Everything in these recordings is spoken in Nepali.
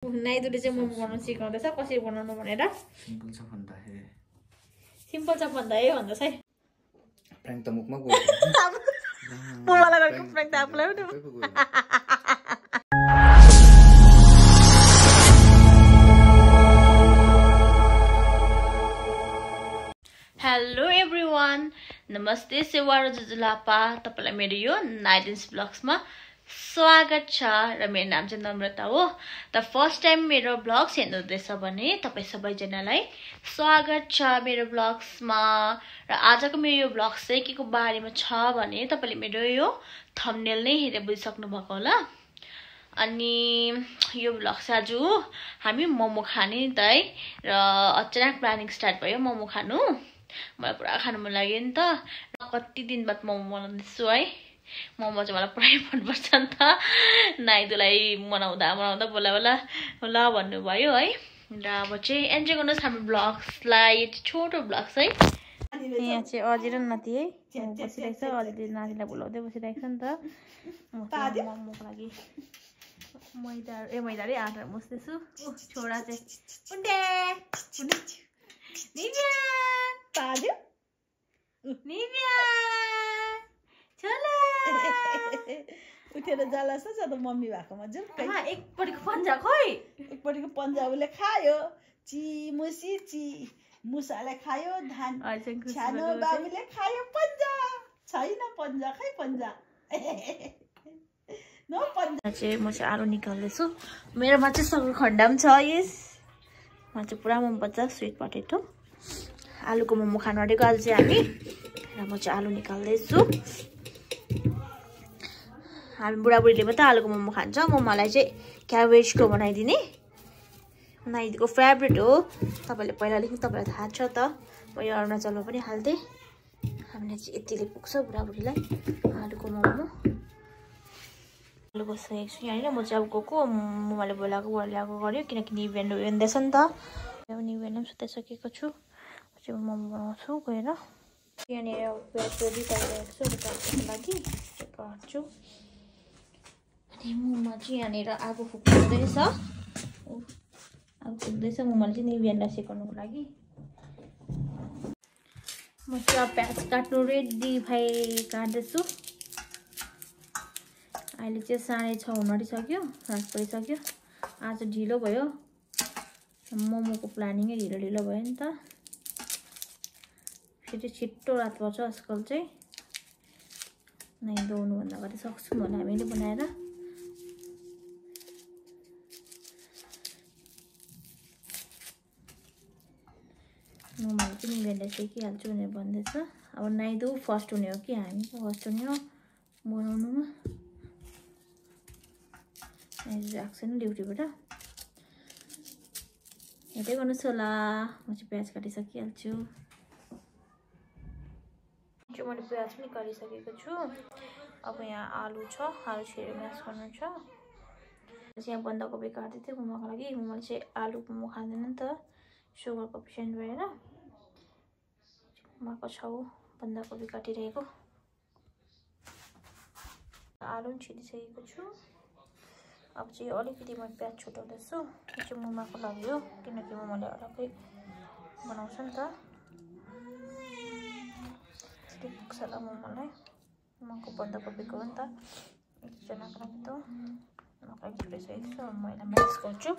नाइदुले चाहिँ मोमो बनाउन सिकाउँदैछ कसरी बनाउनु भनेर सिम्पल छ भन्दा हे सिम्पल छ भन्दा हे भन्दैछ है प्राङ्क त मुखमा गयो मलाई गरेको प्राङ्क त आफुलाई पनि हेलो एभ्रीवान नमस्ते सेवा र जुजुलापा तपाईलाई मेरो यो नाइडेन्स ब्लग्समा स्वागत छ र मेरो नाम चाहिँ नम्रता हो द फर्स्ट टाइम मेरो ब्लग्स हेर्नुहुँदैछ भने तपाई सबैजनालाई स्वागत छ मेरो ब्लग्समा र आजको मेरो यो ब्लग्स चाहिँ केको बारेमा छ भने तपाईले मेरो यो थम्बनेल नै हेरेर बुझिसक्नु भएको होला अनि यो ब्लग चाहिँ आज हामी मोमो खाने त है र अचानक प्लानिङ स्टार्ट भयो मोमो खानु मलाई पुरा खानु मन लाग्यो नि त कति दिन बाद मोमो बनाउँदैछु है मोमो चाहिँ मलाई पुरै मनपर्छ नि त नाइदुलाई बनाउँदा बोला ल भन्नुभयो है र अब चाहिँ एन्जोय गर्नुहोस् हाम्रो ब्लग्सलाई छोटो ब्लग्स है यहाँ चाहिँ अझै र नाति है बसिरहेको छ अझै नातिलाई बोलाउँदै बसिरहेको छ नि त मोमोको लागि मैदा रे आटा मुस्दैछु छोरा चाहिँ उठेर जालास छ त मम्मी भएको मजा एकपट्टिको पन्जा खोइ एकपट्टिको पन्जा उसले खायो मुसी मुसाले खायो धान सानो बाबुले खायो पन्जा छैन पन्जा खै पन्जा न पन्जा चाहिँ म चाहिँ आलु निकाल्दैछु मेरोमा चाहिँ सकरखण्ड पनि छ यस मलाई चाहिँ पुरा मनपर्छ स्विट पोटेटो आलुको मोमो खानु आँटेको आज चाहिँ हामी र म चाहिँ आलु निकाल्दैछु हामी बुढाबुढीले मात्रै आलुको मोमो खान्छ म मलाई चाहिँ क्याबेजको बनाइदिने नाइदीको फेभरेट हो तपाईँले पहिलादेखि तपाईँलाई थाहा छ त म यो अरुणाचलमा पनि हाल्थेँ हामीले चाहिँ यतिले पुग्छ बुढाबुढीलाई आलुको मोमो आलु बसिरहेको छु यहाँनिर म चाहिँ अब गएको ममाले बोलाएको ल्याएको गऱ्यो किनकि निभेन हेर्दैछ नि त निभेन पनि सुताइसकेको छु चाहिँ मोमो बनाउँछु गएर यहाँनिर प्याज रेडी पारिरहेको छु काट्नुको लागि काट्छु अनि मोमोमा चाहिँ यहाँनिर आगो फुक्दैछ आगो फुक्दैछ मोमोले चाहिँ निभेनलाई सेकाउनुको लागि म चाहिँ प्याज काट्नु रेडी भाइ काट्दैछु अहिले चाहिँ 6:30 हुन आँटिसक्यो 7 परिसक्यो आज ढिलो भयो मोमोको प्लानिङै ढिलो भयो नि त फेरि छिट्टो रात पर्छ आजकल चाहिँ नै दौड्नुभन्दा अगाडि सक्छौँ भने हामीले बनाएर मोमोले चाहिँ निभेनलाई सेकिहाल्छु भनेर भन्दैछ अब नाइदो फर्स्ट हुने हो कि हामी फर्स्ट हुने हो बनाउनुमा आएको छैन ड्युटीबाट हेर्दै गर्नुहोस् होला म चाहिँ प्याज काटिसकिहाल्छु मैले प्याज पनि काटिसकेको छु अब यहाँ आलु छ आलु छिरेर म्यास गर्नु छ यहाँ बन्दाकोपी काट्दै थिएँ मोमोको लागि मोमोले चाहिँ आलु मोमो खाँदैन नि त सुगरको पेसेन्ट भएर मोमोको छाउ बन्दाकोपी काटिरहेको आलु पनि छिरिसकेको छु अब चाहिँ अलिकति म प्याज छुटाउँदैछु यो चाहिँ मोमोको लागि हो किनकि मोमोले अलग्गै बनाउँछ नि त पुग्छ होला मोमोलाई मोमोको बन्दाकोपीको हो नि त एकजनाको लागि त मकै छुटाइसकेको छु मैले म्यास गर्छु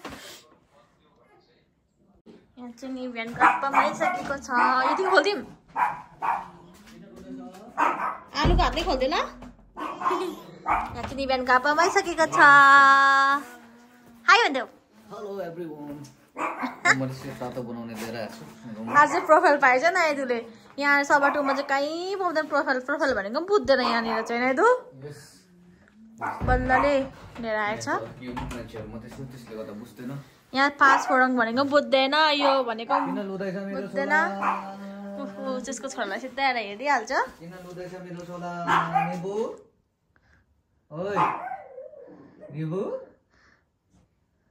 यहाँ चाहिँ निभेन कप्पा आइसकेको छ यति खोलिदिउँ आलुको हातले खोल्दै ल यहाँ चाहिँ निभेन कप्पा आइसकेको छ हाई भन्देऊ हेलो एभ्रीवन मैले चाहिँ तातो बनाउने लिएर आएको छु आज प्रोफाइल पाएछ नाइदुले यहाँ सबाटोमा चाहिँ कहीँ पाउँदैन प्रोफाइल भनेको पनि बुझ्दैन यहाँनिर चाहिँ नाइदु बल्लले लिएर आएछ यहाँ पाँच फोरङ भनेको बुझ्दैन यो भनेको बुझ्दैन त्यसको छोरालाई सिधै आएर हेरिहाल्छ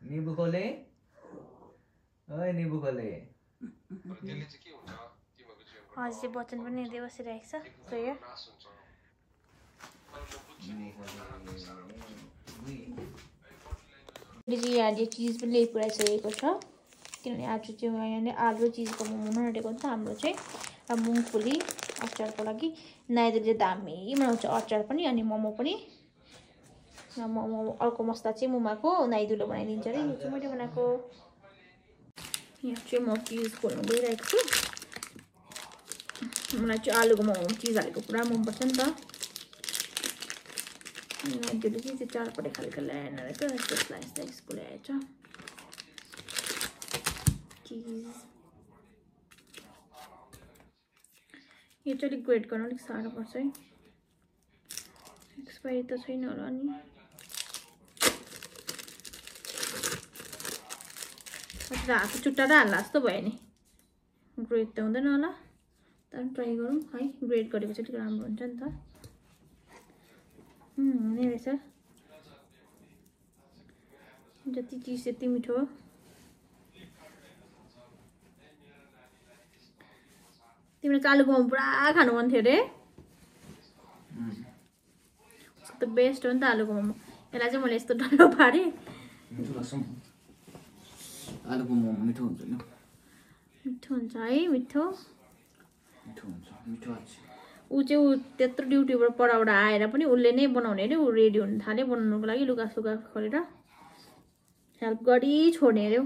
निबु खोले ओइ निबु खोले हजुर बच्चन पनि हेर्दै बसिरहेको छ प्रेयर यहाँले चिज पनि ल्याइपुऱ्याइसकेको छ किनभने आज चाहिँ यहाँले आलु र चिजको मोमो नआँटेको हुन्छ हाम्रो चाहिँ र मुङफुली अचारको लागि नाइदुले दामी बनाउँछ अचार पनि अनि मोमो पनि मोमो अर्को मसला चाहिँ मुमाको नाइदुले बनाइदिन्छ अरे यो चाहिँ मैले बनाएको यहाँ चाहिँ म चिज खोल्नु गइरहेको छु मलाई चाहिँ आलुको मोमो चिज हालेको पुरा मनपर्छ नि त नाइदुले चाहिँ त्यो चारपटे खालको ल्याएन रहेछ त्यसलाई यसको ल्याएछ चिज यो चाहिँ ग्रेड गर्न अलिक साह्रो पर्छ है एक्सपायरी त छैन होला नि हात चुट्टाएर हाल्ला जस्तो भयो नि ग्रेड त हुँदैन होला तर ट्राई गरौँ है ग्रेड गरेको चाहिँ अलिक राम्रो हुन्छ नि त हुने रहेछ जति चिज त्यति मिठो तिम्रो आलुको मोमो पुरा खानु मन थियो अरे त बेस्ट हो नि त आलुको मोमो यसलाई चाहिँ मैले यस्तो डल्लो पारेँ आलुको मोमो मिठो हुन्छ नि मिठो हुन्छ है मिठो मिठो हुन्छ मिठो हुन्छ ऊ चाहिँ ऊ त्यत्रो ड्युटीबाट पढाबाट आएर पनि उसले नै बनाउने अरे ऊ रेडी हुन थाल्यो बनाउनुको लागि लुगा सुगा खोलेर हेल्प गरी छोड्ने अरे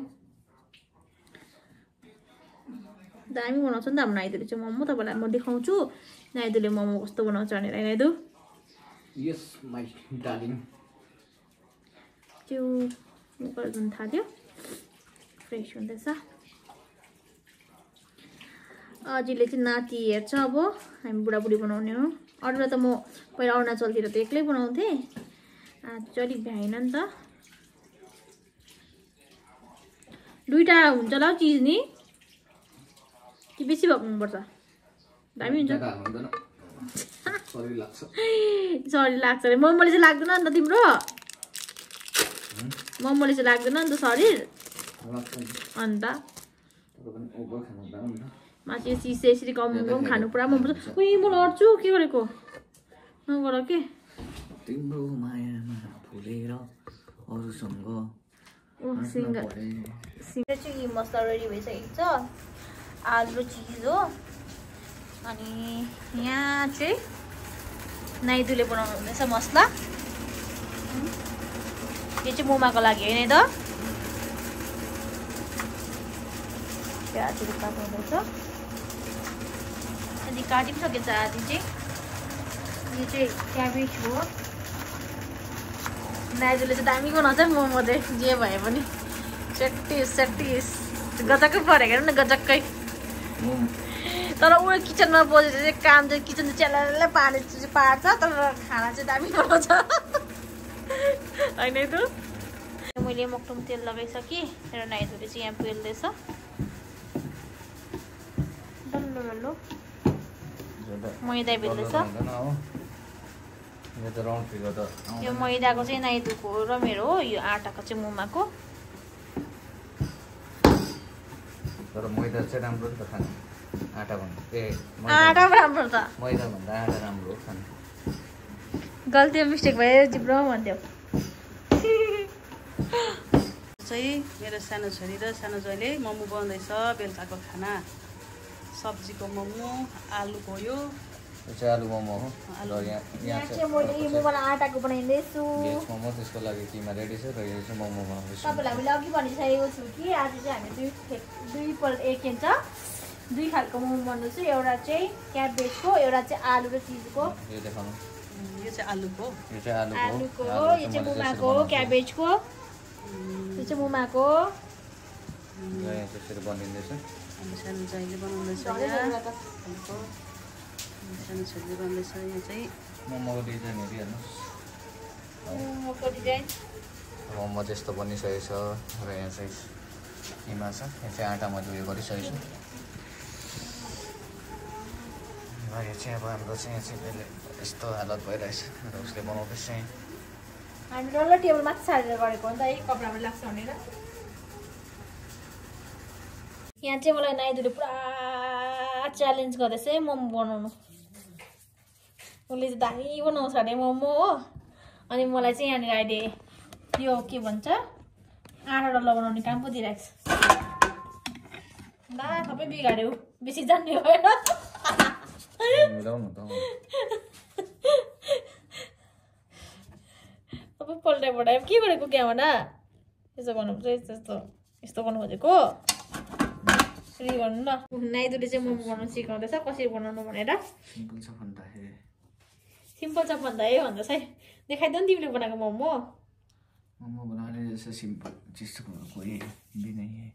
दामी बनाउँछ नि त हाम्रो नाइदुले चाहिँ मोमो तपाईँलाई म देखाउँछु नाइदुले मोमो कस्तो बनाउँछ भनेर नाइदु यस माइ डार्लिङ त्यो गर्नु थाल्यो फ्रेस हुँदैछ अजीले चाहिँ नाति हेर्छ अब हामी बुढाबुढी बनाउने हो अरूलाई त म पहिला अरुणाचलतिर त एक्लै बनाउँथेँ आज चाहिँ अलिक भ्याएन नि त दुईवटा हुन्छ होला चिज नि कि बेसी भएको हुनुपर्छ दामी हुन्छ सरी लाग्छ अरे मोमोले चाहिँ लाग्दैन नि त तिम्रो मोमोले चाहिँ लाग्दैन नि त शरीर अन्त मासु चिज यसरी कम खानु पुरा मनपर्छ उही म लड्छु के गरेको नगर के तिम्रो मायामा फुलेर अरूसँग सिङ्गल चाहिँ मसला रेडी भइसकेको छ आलु र चिज हो अनि यहाँ चाहिँ नाइदुले बनाउनु हुँदैछ मसला यो चाहिँ मोमाको लागि होइन त प्याजहरू काट्नु हुँदैछ अनि काटि पनि सकेछ आधी चाहिँ यो चाहिँ क्याबेज हो नाइदुले चाहिँ दामी बनाउँछ मोमो चाहिँ जे भए पनि सेटिस गजक्कै परेको हेर्नु न गजक्कै तर ऊ किचनमा बसेर चाहिँ काम चाहिँ किचन चाहिँ च्यालाले पार्छ तर खाना चाहिँ दामी बनाउँछ होइन त मैले मक्टुम तेल लगाइसकेँ र नाइदुले चाहिँ यहाँ पेल्दैछ डल्लो डल्लो मैदा बेल्दैछ यो मैदाको चाहिँ नाइदुको र मेरो हो यो आटाको चाहिँ मुमाको तर मैदा चाहिँ राम्रो नि त खानु आटा भन्दा आटा राम्रो त मैदा भन्दा आटा राम्रो हो खानु गल्ती मिस्टेक भयो जिब्रो भन्थ्यो चाहिँ मेरो सानो छोरी र सानो जोइले मोमो बनाउँदैछ बेलुकाको खाना सब्जीको मोमो आलुको यो चाहिँ आलु मोमो हो यहाँ चाहिँ मैले यो मोमोलाई आटाको बनाइँदैछु भेज मोमो त्यसको लागि किमा रेडी छ र यो चाहिँ मोमो बनाउँदैछु तपाईँलाई मैले अघि भनिसकेको छु कि आज चाहिँ हामी दुई खालको मोमो बनाउँदैछु एउटा चाहिँ क्याबेजको एउटा चाहिँ आलु र चिजको यो देखाउनु यो चाहिँ आलुको यो चाहिँ आलुको यो चाहिँ मुमाको क्याबेजको यो चाहिँ मुमाको यहाँ त्यसरी बनिँदैछ सानो जोइले बनाउँदैछ सानो छोरीले बनाउँदैछ यहाँ चाहिँ मोमोको डिजाइन हेरिहाल्नुहोस् मोमोको डिजाइन मोमो त्यस्तो बनिसकेको छ र यहाँ चाहिँ किमा छ यहाँ चाहिँ आटा मैले उयो गरिसकेको छु र यो चाहिँ अब हाम्रो चाहिँ यहाँ चाहिँ यस्तो हालत भइरहेछ र उसले बनाउँदैछ हामी डल्लो टेबल माथि सारेर गरेको हो नि त है कपडामा लाग्छ भनेर यहाँ चाहिँ मलाई नाइदुले पुरा च्यालेन्ज गर्दैछ है मोमो बनाउनु उसले चाहिँ दामी बनाउँछ अरे मोमो हो अनि मलाई चाहिँ यहाँनिर अहिले यो के भन्छ आटा डल्लो बनाउने काम पो दिइरहेको छ ला सबै बिगाड्यो बेसी जान्ने भएन सबै पल्टाइ पल्टाइ के गरेको क्या भन यसो गर्नुपर्छ यस्तो गर्नु खोजेको फेरि गर्नु ल नाइदुले चाहिँ मोमो बनाउनु सिकाउँदैछ कसरी बनाउनु भनेर सिम्पल छ भन्दा है भन्दैछ है देखाइदियो नि तिमीले बनाएको मोमो बनाने जैसा सिंपल चीज तो कोई भी नहीं है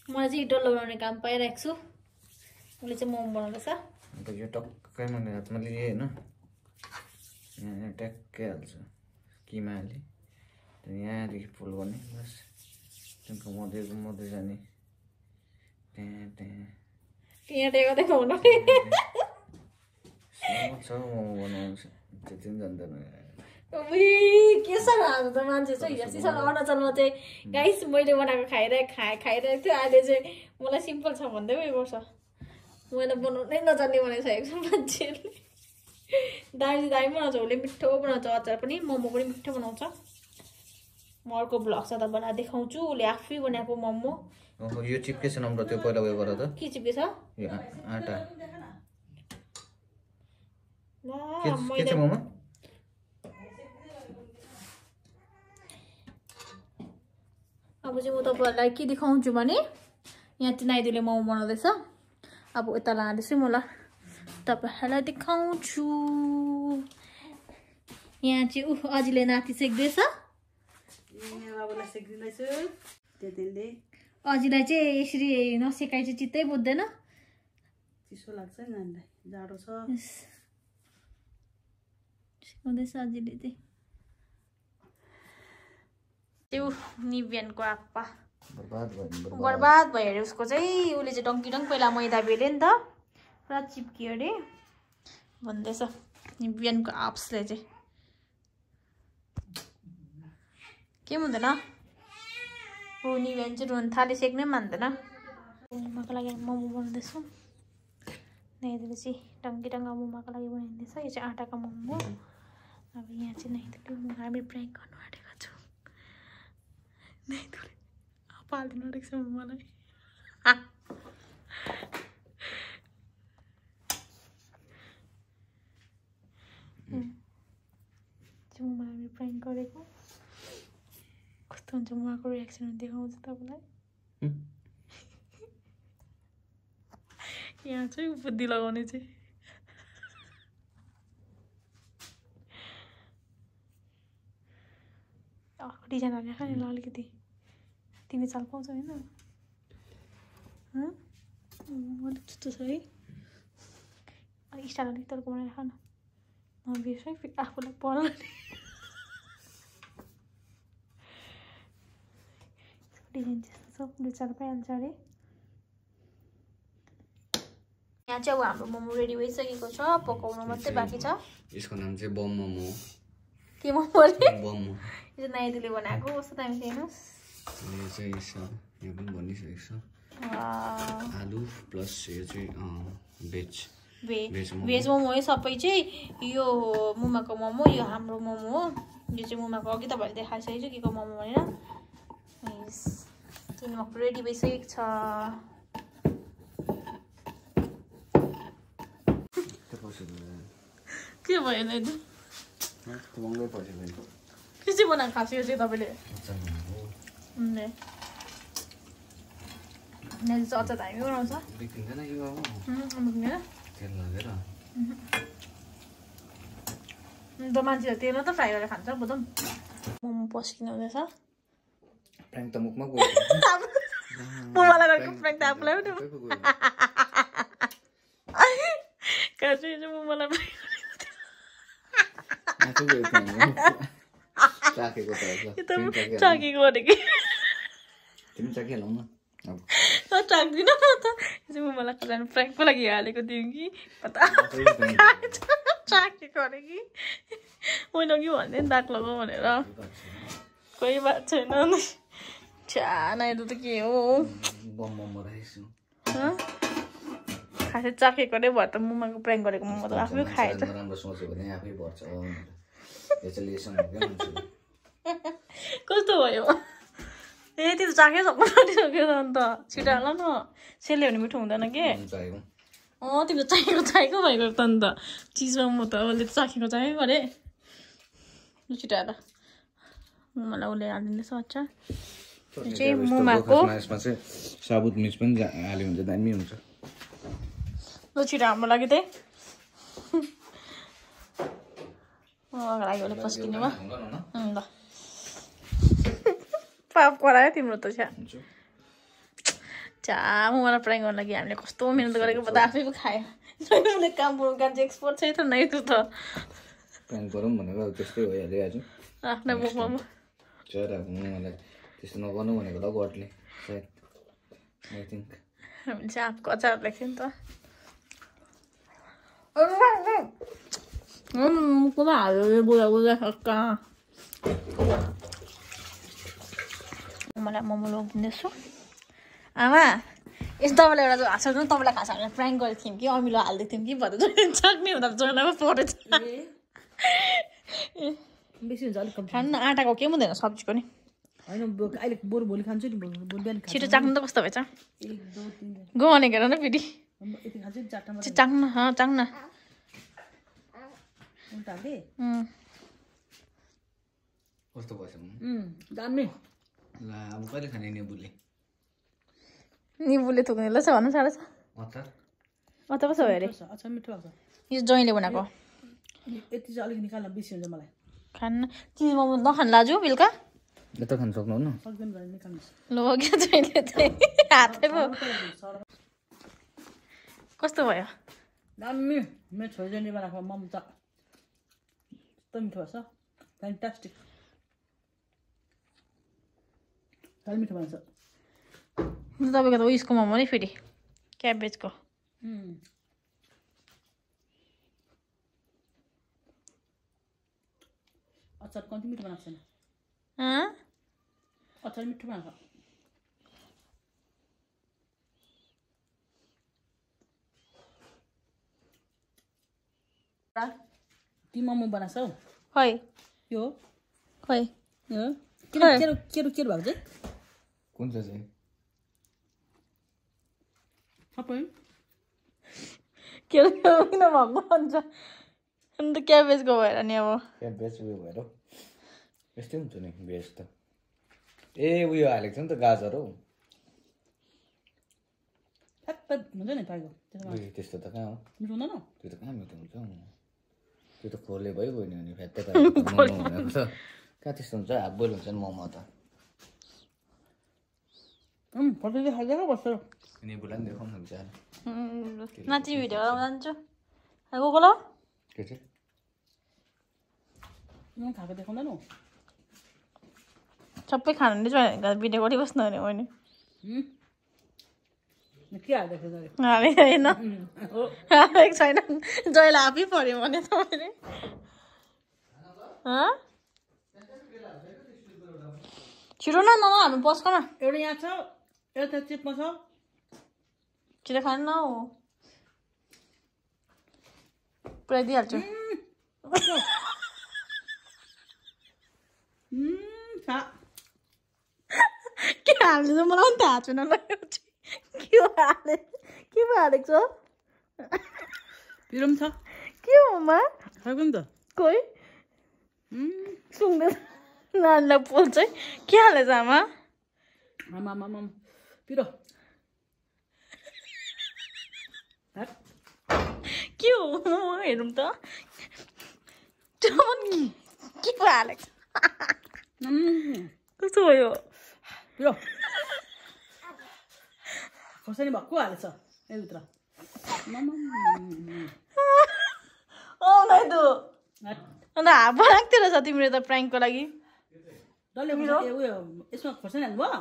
मलाई चाहिँ डल्लो बनाउने काम पाइरहेको छु उसले चाहिँ मोमो बनाउँदैछ अन्त यो टक्कै मैले हातमा लिएँ होइन यहाँ ट्याक्कै हाल्छु किमा हालेँ यहाँदेखि फुल गर्ने बस त्यहाँको मध्य जाने यहाँ टेकाउँदै खुवाउनु मोमो बनाउँछ त्यति पनि जान्दैन के साह्रो आज त मान्छे चाहिँ हिजो सिसानो अरुणाचलमा चाहिँ गाइस मैले बनाएको खाइरहेको थियो अहिले चाहिँ मलाई सिम्पल छ भन्दै उयो गर्छ मैले बनाउनै नजान्ने बनाइसकेको छ मान्छेहरूले दामी बनाउँछ उसले मिठो बनाउँछ अचार पनि मोमो पनि मिठो बनाउँछ म अर्को ब्लग छ तपाईँलाई देखाउँछु उसले आफै बनाएको मोमो यो चिप्के छ नम्बर त्यो पहिला उयो गर त के चिप्के छ यो आटा के छ मोमो अब चाहिँ म तपाईँहरूलाई के देखाउँछु भने यहाँ चाहिँ नाइदुले मोमो बनाउँदैछ अब यता लाँदैछु म ल तपाईँहरूलाई देखाउँछु यहाँ चाहिँ अजिले नाति सेक्दैछ अजिलाई चाहिँ यसरी नसेकाइ चाहिँ चित्तै बुझ्दैन चिसो लाग्छ नि नानीलाई जाडो छ सिकाउँदैछ अजिले चाहिँ त्यो निबियनको आप्पा बर्बाद भयो अरे उसको चाहिँ उसले चाहिँ डङ्की पहिला मैदा बेल्यो नि त पुरा चिप्कियो अरे भन्दैछ निबियनको आप्सले चाहिँ के हुँदैन ऊ निबियन चाहिँ रुन थाले सेक्नै मान्दैन मोमोको लागि मोमो बनाउँदैछु नाइदुले चाहिँ डङ्की मोमोको लागि बनाइदिँदैछ यो चाहिँ आँटाको मोमो अब यहाँ चाहिँ नाइदुले हामी प्राङ्क गर्नु आँटेको छु नाइदुले पाल्दिनु आँटेको छ मलाई मोमो हामी प्राङ्क गरेको कस्तो हुन्छ उहाँको रियाक्सन देखाउँछु तपाईँलाई यहाँ चाहिँ बुद्धि लगाउने चाहिँ डिजाइन हालेर नि ल अलिकति तिमी चाल पाउँछ होइन अलिक छुट्टो छ है अलिक स्टाइल अलिक तर्को बनाएर खान नबिर्स है फेरि आफूलाई पर्ला नि डिजाइन त्यस्तो छ दुई चार पाइहाल्छ अरे यहाँ चाहिँ अब हाम्रो मोमो रेडी भइसकेको छ पकाउनु मात्रै बाँकी छ यसको नाम चाहिँ बम मोमो के मोमो अरे बम यो चाहिँ नाइदुले बनाएको कस्तो दामी छ हेर्नुहोस् यो चाहिँ यो पनि बनिसकेको छ आलु प्लस यो चाहिँ भेज मोमो है सबै चाहिँ यो मुमाको मोमो यो हाम्रो मोमो हो यो चाहिँ मुमाको अघि तपाईँहरूले देखाइसकेको छु के को मोमो भनेर किनेमाको रेडी भइसकेको छ के भयो नाइदु के चाहिँ बनाएको खास यो चाहिँ तपाईँले नाइदु चाहिँ अचार हामी बनाउँछ त मान्छेहरू तेलमा त फ्राई गरेर खान्छ बुझौँ मोमो पस्किनु हुँदैछ प्राङ्क त मुखमा गयो मलाई गरेको प्राङ्क त आफूलाई पनि मलाई चाकेको भनेको तिमी चाकिहालौ न चाक्दिनँ म त मलाई खजान प्राङ्कको लागि हालेको थियौँ कि चाकेको अरे कि मैले अघि भन्दै दाग लगाऊ भनेर कोही बात छैन नाइदु त के हो खासै चाकेको नै भयो त मुमाको प्राङ्क गरेको मोमो त आफै खाएछ यो चाहिँ लेसन हो क्या मान्छेले कस्तो भयो ए त्यो चाखे सक्नु सक्यो अन्त छिटो हाल न सेल्यो भने मिठो हुँदैन के तिम्रो चाहेको भएको त अन्त चिजमा म त अहिले चाखेको चाहेको अरे छिटो हाल मलाई उसले हालिदिँदैछ अचार चाहिँ मुमाको यसमा चाहिँ साबुत मिर्च पनि हाल्यो भने चाहिँ दामी हुन्छ ल छिटो हाम्रो लागि त्यही लागि उसले पस्किने भयो ल पाप करायो तिम्रो त चा मलाई प्राइङ गर्नु लागि हामीले कस्तो मिहिनेत गरेको त आफै पो खायो उसले काम चाहिँ एक्सपोर्ट चाहिँ त नै त प्राइङ गरौँ भनेको त्यस्तै भइहाल्यो आज आफ्नै मुखमा मलाई त्यस्तो नगर्नु भनेको ल गडले सायद आई थिङ्क हामीले चाहिँ आफको अचार लेख्थ्यो नि त मुखमा हाल्यो बुढा बुढा सक्का मलाई मोमो लगिदिँदैछु आमा यस्तो तपाईँलाई एउटा हाँस तपाईँलाई खास हामीले प्राङ्क गरेको थियौँ कि अमिलो हालिदिएको थियौँ कि भनेर सक्ने हुँदा जोनामा परेछ बेसी हुन्छ अलिक खानु न आँटाको केही हुँदैन सब्जीको नि होइन अहिले बरु भोलि खान्छु नि भोलि बिहान छिटो चाख्नु त कस्तो भएछ 1 2 3 गो भनेको हेर न फेरि यति खान्छु नि 4टा मात्र चाख्नु चाख्नु उल्टा हाल्दे कस्तो भएछ दामी ल अब कहिले खाने निबुले निबुले थुक्ने ल छ भन्नु साह्रो छ अचार अचार कस्तो भयो अरे अच्छा मिठो लाग्छ यो जहिले बनाएको यति चाहिँ अलिक निकाल्न बेसी हुन्छ मलाई खान्न चिज मोमो नखानु लाजु बेलुका यता खान सक्नुहुन्न सक्दैन भने निकाल्नुहोस् ल क्या जहिले चाहिँ हातै पो कस्तो भयो दामी मेरो छोरीले बनाएको मोमो त कस्तो मिठो भएछ फ्यान्टास्टिक साह्रै मिठो भन्छ तपाईँको त उयसको मोमो नि फेरि क्याबेजको अचार कति मिठो बनाएको छैन अचार मिठो बनाएको ती मोमो बनाएको खै यो खै यो किन केरो केरो केरो भएको चाहिँ कुन चाहिँ सबै के किन भएको भन्छ अन्त क्याबेजको भएर नि अब क्याबेज उयो भएर यस्तै हुन्छ नि भेज त ए उयो हालेको छ नि त गाजर हौ ठ्याक्क हुन्छ नि पाइको त्यस्तो त कहाँ हो मिठो हुँदैन त्यो त कहाँ मिठो हुन्छ त्यो त खोले भइगयो नि अनि फ्याट्टै मोमो भनेको त कहाँ त्यस्तो हुन्छ हाफ बोइल हुन्छ नि मोमो त फर्केर खाइदिएको बस्छ निबुलाई पनि देखाउनु बिचारा नाची भिडियो जान्छु गएको ल के चाहिँ खाएको देखाउँदैन सबै खानु चाहिँ भिडियो गरिबस्नु भने मैले के हाल्दैछ हालेको होइन हालेको छैन जहिले आफै पऱ्यो भने तपाईँले छिटो न नहाल्नु पस्क न एउटा यहाँ छ एउटा चिपमा छ छिटो खानु न हो पुरै दिइहाल्छु के हाल्दैछ मलाई पनि थाहा छैन ल के हालेको छ पिरो पनि छ के होमा खाएको नि त कोही सुन्दैछ नानीलाई पोल्छ के हालेछ आमा आमा पिरो के हो हेरौँ त के पो हालेको कस्तो भयो पिरो खोर्सानी भक्कु हालेछ यहाँभित्र अन्त हाफ बनाएको रहेछ तिम्रो त प्राङ्कको लागि डल्ले उयो यसमा खोर्सानी हाल्नुभयो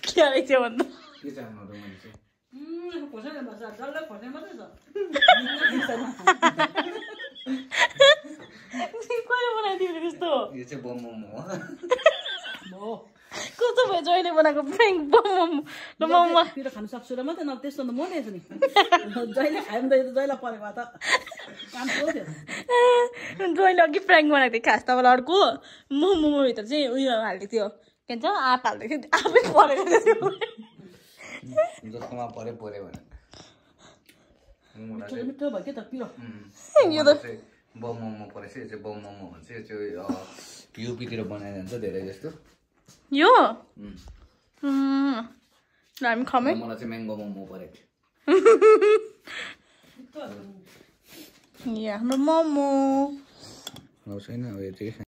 के हालेको थियो भन्दा खोर्सानी हाल्नु डल्ले खोर्सानी मात्रै छ कहिले बनाइदियो त्यस्तो यो चाहिँ बम मोमो हो कस्तो भयो जहिले बनाएको फ्रेङ्क मोमो र मोमो पिरो खानु सक्छु र मात्रै न त्यस्तो त म नै छु नि जहिले खायो नि त जहिले परेको त काम थियो जहिले अघि फ्रेङ्क बनाएको थिएँ खास तपाईँलाई अर्को मोमोभित्र चाहिँ उयो हालिदिएको थियो के भन्छ आँप हालिदिएको थियो आफै परेको थियो जसकोमा पऱ्यो भने मिठो भयो के त पिरो यो त बम मोमो परेछ यो चाहिँ बम मोमो भन्छ यो चाहिँ युपीतिर बनाएर जान्छ धेरै जस्तो यो हामी खामै मलाई चाहिँ म्याङ्गो मोमो परेको थियो हाम्रो मोमो छैन अब यो चाहिँ